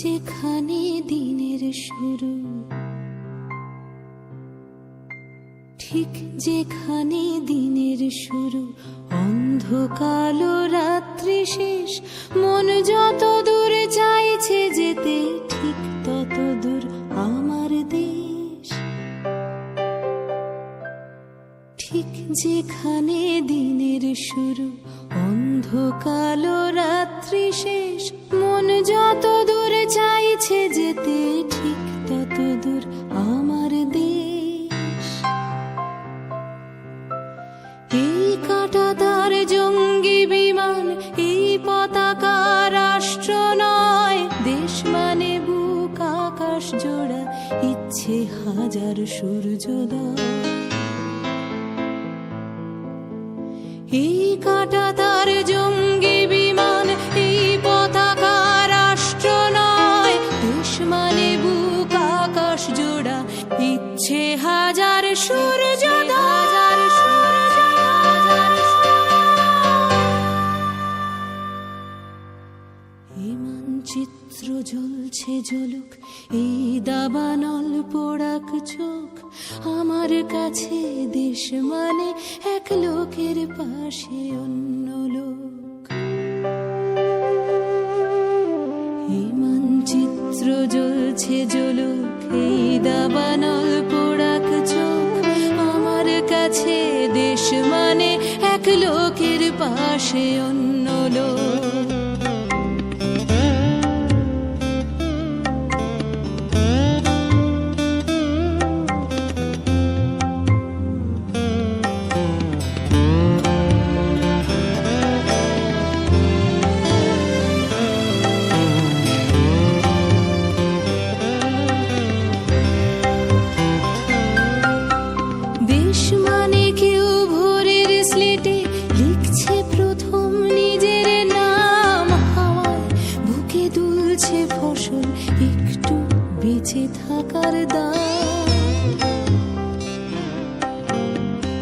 যেখানে দিনের শুরু, ঠিক যেখানে দিনের শুরু, অন্ধকালো রাত্রি শেষ। মন যত দূর চাইছে যেতে, ঠিক তত দূর আমার দেশ। ঠিক যেখানে দিনের শুরু, অন্ধকালো রাত্রি শেষ। মন যত দূর চাইছে যেতে, ঠিক তত দূর আমার দেশ। এই কাঁটাতার জঙ্গি বিমান, এই পতাকা রাষ্ট্র নয়। দেশ মানে বুক আকাশ জোড়া, ইচ্ছে হাজার সূর্যোদয়। এই কাঁটাতার জঙ্গি বিমান, এই পতাকা রাষ্ট্র নয়। দেশ মানে বুক আকাশ জোড়া, ইচ্ছে হাজার সূর্যোদয়। এই মানচিত্র জ্বলছে জ্বলুক, এই দাবানল পোড়াক চোখ। আমার কাছে দেশ মানে এক লোকের পাশে অন্য লোক। এই মানচিত্র জ্বলছে জ্বলুক, এই দাবানল পোড়াক চোখ। আমার কাছে দেশ মানে এক লোকের পাশে অন্য লোক। দেশ মানে কেউ ভোরের স্লেটে লিখছে প্রথম নিজের নাম। হাওয়ায় বুকে দুলছে ফসল, একটু বেঁচে থাকার দাম।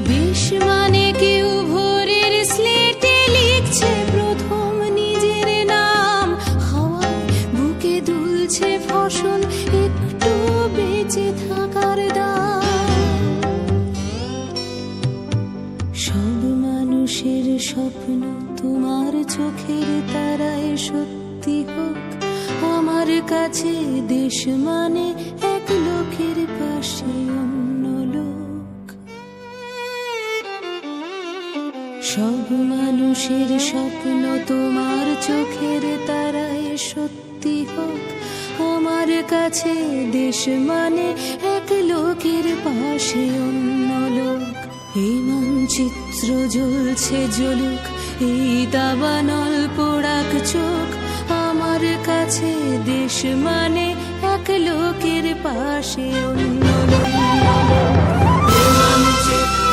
দেশ মানে কেউ ভোরের স্লেটে লিখছে প্রথম নিজের নাম। হাওয়ায় বুকে দুলছে ফসল, একটু বেঁচে থাকার দাম। সব মানুষের স্বপ্ন তোমার চোখের তারায় সত্যি হোক। আমার কাছে দেশ মানে এক লোকের পাশে অন্য লোক। সব মানুষের স্বপ্ন তোমার চোখের তারায় সত্যি হোক। আমার কাছে দেশ মানে এক লোকের পাশে অন্য লোক। এই মানচিত্র জ্বলছে জ্বলুক, এই দাবানল পোড়াক চোখ। আমার কাছে দেশ মানে এক লোকের পাশে অন্য লোক। এই মানচিত্র